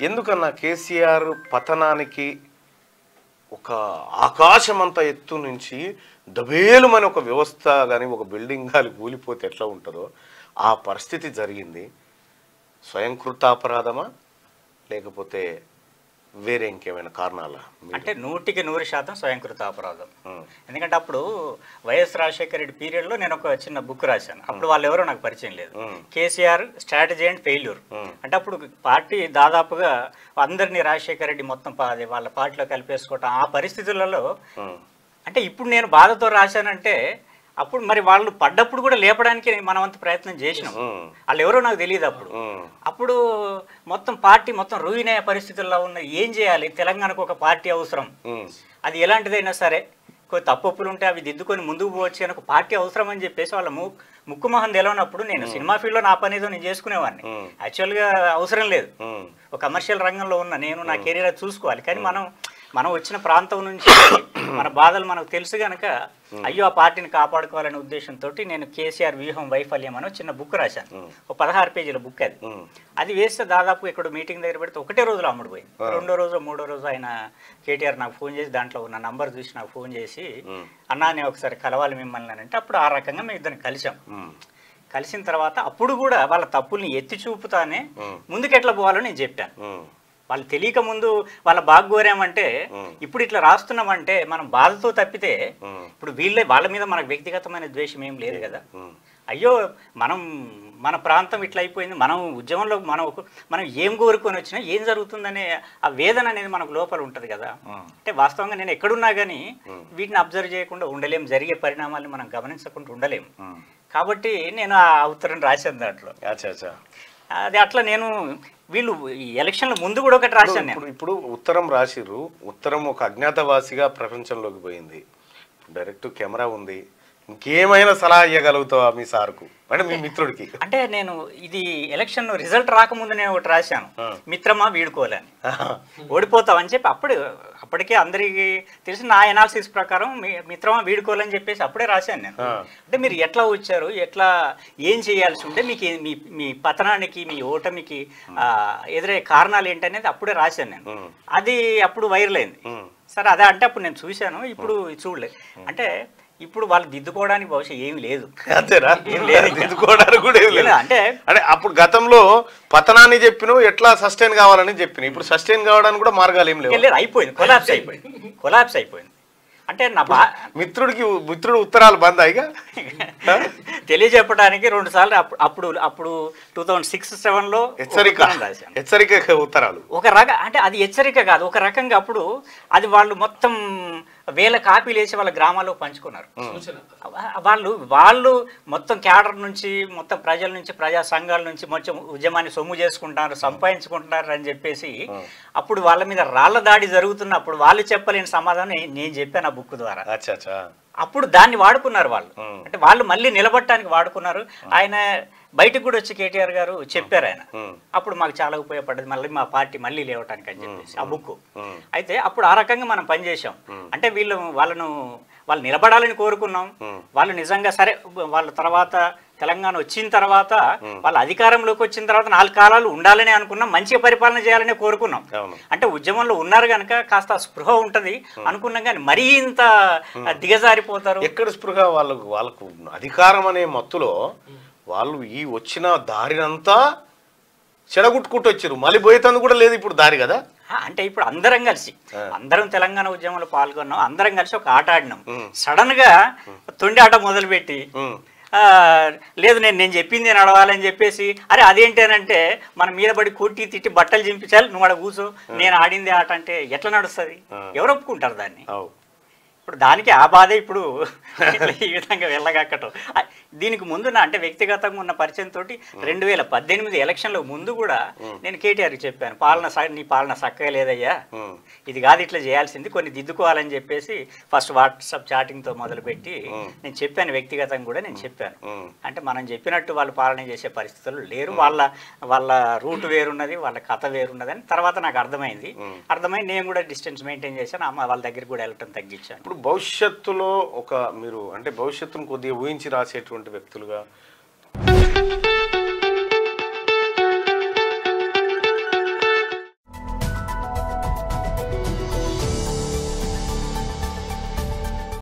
ఎందుకన్నా కేసీఆర్ పతనానికి ఒక ఆకాశమంత ఎత్తు నుంచి దబేలుమని ఒక వ్యవస్థ కానీ ఒక బిల్డింగ్ కానీ కూలిపోతే ఎట్లా ఉంటుందో ఆ పరిస్థితి జరిగింది. స్వయంకృతాపరాధమా లేకపోతే వేరే ఇంకేమైనా కారణాలా? అంటే 100% స్వయంకృత అపరాధం. ఎందుకంటే అప్పుడు వైఎస్ రాజశేఖర రెడ్డి పీరియడ్లో నేను ఒక చిన్న బుక్ రాశాను. అప్పుడు వాళ్ళు ఎవరో నాకు పరిచయం లేదు. కేసీఆర్ స్ట్రాటజీ అండ్ ఫెయిల్యూర్ అంటే అప్పుడు పార్టీ దాదాపుగా అందరినీ రాజశేఖర రెడ్డి మొత్తం వాళ్ళ పార్టీలో కలిపేసుకోవటం ఆ పరిస్థితులలో అంటే ఇప్పుడు నేను బాధతో రాశానంటే అప్పుడు మరి వాళ్ళు పడ్డప్పుడు కూడా లేపడానికి మనం అంత ప్రయత్నం చేసినాం. వాళ్ళు ఎవరో నాకు తెలియదు. అప్పుడు మొత్తం పార్టీ మొత్తం రూయిన్ అయ్యే పరిస్థితుల్లో ఉన్న ఏం చేయాలి, తెలంగాణకు ఒక పార్టీ అవసరం, అది ఎలాంటిదైనా సరే కొన్ని తప్పులు ఉంటే అవి దిద్దుకొని ముందుకు పోవచ్చు అని ఒక పార్టీ అవసరం అని చెప్పేసి వాళ్ళ ముక్కు మొహం తెలవనప్పుడు నేను సినిమా ఫీల్డ్లో నా పని ఏదో నేను చేసుకునేవాడిని. యాక్చువల్గా అవసరం లేదు, ఒక కమర్షియల్ రంగంలో ఉన్న నేను నా కెరీర్ చూసుకోవాలి. కానీ మనం వచ్చిన ప్రాంతం నుంచి మన బాధలు మనకు తెలుసు కనుక అయ్యో ఆ పార్టీని కాపాడుకోవాలనే ఉద్దేశంతో నేను కేసీఆర్ వ్యూహం వైఫల్యం అని చిన్న బుక్ రాశాను. ఒక 16 పేజీల బుక్ అది వేస్తే దాదాపు ఇక్కడ మీటింగ్ దగ్గర పెడితే ఒకటే రోజులో అమ్ముడుపోయింది. రెండో రోజు మూడో రోజు ఆయన కేటీఆర్ నాకు ఫోన్ చేసి దాంట్లో ఉన్న నంబర్ చూసి నాకు ఫోన్ చేసి అన్నా నేను ఒకసారి కలవాలి మిమ్మల్ని అని అంటే అప్పుడు ఆ రకంగా మేము ఇద్దరిని కలిసాం. కలిసిన తర్వాత అప్పుడు కూడా వాళ్ళ తప్పుల్ని ఎత్తి చూపుతానే ముందుకెట్లా పోవాలో నేను చెప్పాను. వాళ్ళు తెలియక ముందు వాళ్ళ బాగు కోరామంటే ఇప్పుడు ఇట్లా రాస్తున్నామంటే మనం బాధతో తప్పితే ఇప్పుడు వాళ్ళ మీద మనకు వ్యక్తిగతమైన ద్వేషం ఏం లేదు కదా. అయ్యో మన ప్రాంతం ఇట్లా అయిపోయింది, మనం ఉద్యమంలో మనం ఏం కోరుకొని వచ్చినా ఏం జరుగుతుందనే ఆ వేదన అనేది మనకు లోపల ఉంటుంది కదా. అంటే వాస్తవంగా నేను ఎక్కడున్నా కానీ వీటిని అబ్జర్వ్ చేయకుండా ఉండలేం, జరిగే పరిణామాలను మనం గమనించకుండా ఉండలేము. కాబట్టి నేను ఆ ఉత్తరం రాశాను దాంట్లో. అది అట్లా నేను వీళ్ళు ఎలక్షన్ల ముందు కూడా ఒకటి రాశాను. ఇప్పుడు ఉత్తరం రాసిర్రు, ఉత్తరం ఒక అజ్ఞాతవాసిగా ప్రపంచంలోకి పోయింది, డైరెక్ట్ కెమెరా ఉంది, ఇంకేమైనా సలహా ఇవ్వగలుగుతావా మీ సార్కు అంటే మీ మిత్రుడికి? అంటే నేను ఇది ఎలక్షన్ రిజల్ట్ రాకముందు నేను ఒకటి రాశాను, మిత్రమా వీడుకోవాలని, ఓడిపోతావని చెప్పి అప్పటికే అందరికీ తెలిసి నా ఎనాలిసిస్ ప్రకారం మిత్రమా వీడుకోవాలని చెప్పేసి అప్పుడే రాశాను నేను. అంటే మీరు ఎట్లా వచ్చారు, ఎట్లా ఏం చేయాల్సి ఉంటే మీకు మీ పతనానికి మీ ఓటమికి ఎదురయ్యే కారణాలు ఏంటనేది అప్పుడే రాశాను నేను. అది అప్పుడు వైరల్ అయింది. సరే అదే అంటే అప్పుడు నేను చూశాను, ఇప్పుడు చూడలేదు. అంటే ఇప్పుడు వాళ్ళు దిద్దుకోవడానికి బహుశా ఏమి లేదు. అంతేనా? దిద్దుకోవడానికి కూడా ఏమి లేదు. అంటే అప్పుడు గతంలో పతనాన్ని చెప్పిన ఎట్లా సస్టైన్ కావాలని చెప్పిన, ఇప్పుడు సస్టైన్ కావడానికి కూడా మార్గాలు ఏం లేదు. అయిపోయింది, కొలాప్స్ అయిపోయింది. అంటే నా మిత్రుడు ఉత్తరాలు బంద్ అయిగా తెలియజెప్పడానికి 2 సార్లు అప్పుడు 2006-07లో హెచ్చరిక ఉత్తరాలు ఒక రకం. అంటే అది హెచ్చరిక కాదు, ఒక రకంగా అప్పుడు అది వాళ్ళు మొత్తం వేల కాపీలు వేసి వాళ్ళ గ్రామాల్లో పంచుకున్నారు. వాళ్ళు మొత్తం క్యాడర్ నుంచి మొత్తం ప్రజల నుంచి ప్రజా సంఘాల నుంచి మొత్తం ఉద్యమాన్ని సొమ్ము చేసుకుంటున్నారు, సంపాదించుకుంటున్నారు అని చెప్పేసి అప్పుడు వాళ్ళ మీద రాళ్ల దాడి జరుగుతున్నప్పుడు వాళ్ళు చెప్పలేని సమాధానం నేను చెప్పాను ఆ బుక్ ద్వారా. అప్పుడు దాన్ని వాడుకున్నారు వాళ్ళు. అంటే వాళ్ళు మళ్ళీ నిలబడటానికి వాడుకున్నారు. ఆయన బయటకు కూడా వచ్చి కేటీఆర్ గారు చెప్పారు ఆయన, అప్పుడు మాకు చాలా ఉపయోగపడ్డది మళ్ళీ మా పార్టీ మళ్ళీ లేవటానికి అని చెప్పేసి ఆ బుక్. అయితే అప్పుడు ఆ రకంగా మనం పనిచేసాం. అంటే వాళ్ళు నిలబడాలని కోరుకున్నాం. వాళ్ళు నిజంగా సరే వాళ్ళ తర్వాత తెలంగాణ వచ్చిన తర్వాత వాళ్ళ అధికారంలోకి వచ్చిన తర్వాత 4 కాలాలు ఉండాలని అనుకున్నాం, మంచిగా పరిపాలన చేయాలని కోరుకున్నాం. అంటే ఉద్యమంలో ఉన్నారు కనుక కాస్త స్పృహ ఉంటది అనుకున్నాం. కానీ మరీ ఇంత దిగజారిపోతారు ఎక్కడ స్పృహ? వాళ్ళకు అధికారం అనే మత్తులో వాళ్ళు ఈ వచ్చిన దారినంతా చెడగొట్టుకుంటూ వచ్చారు, మళ్ళీ పోయేతందుకు కూడా లేదు ఇప్పుడు దారి కదా. అంటే ఇప్పుడు అందరం తెలంగాణ ఉద్యమంలో పాల్గొన్నాం, అందరం కలిసి ఒక ఆట ఆడినాం. సడన్ గా తొండి ఆట మొదలుపెట్టి లేదు నేను చెప్పింది నడవాలని చెప్పేసి అరే అదేంటేనంటే మన మీద పడి కొట్టి తిట్టి బట్టలు చింపించాలి, నువ్వు అక్కడ కూర్చో, నేను ఆడింది ఆట అంటే ఎట్లా నడుస్తుంది? ఎవరు ఒప్పుకుంటారు దాన్ని? ఇప్పుడు దానికి ఆ బాధ ఇప్పుడు ఈ విధంగా వెళ్ళగక్కటం. దీనికి ముందు అంటే వ్యక్తిగతంగా ఉన్న పరిచయంతో 2018 ఎలక్షన్ల ముందు కూడా నేను కేటీఆర్కి చెప్పాను, నీ పాలన చక్కగా లేదయ్యా, ఇది కాదు ఇట్లా చేయాల్సింది, కొన్ని దిద్దుకోవాలని చెప్పేసి ఫస్ట్ వాట్సాప్ చాటింగ్తో మొదలుపెట్టి నేను చెప్పాను. వ్యక్తిగతంగా కూడా నేను చెప్పాను. అంటే మనం చెప్పినట్టు వాళ్ళు పాలన చేసే పరిస్థితులు లేరు, వాళ్ళ రూట్ వేరున్నది, వాళ్ళ కథ వేరున్నదని తర్వాత నాకు అర్థమైంది. నేను కూడా డిస్టెన్స్ మెయింటైన్ చేశాను, వాళ్ళ దగ్గరికి కూడా వెళ్ళటం తగ్గించాను. భవిష్యత్తులో మీరు అంటే భవిష్యత్తును కొద్దిగా ఊహించి రాసేటువంటి వ్యక్తులుగా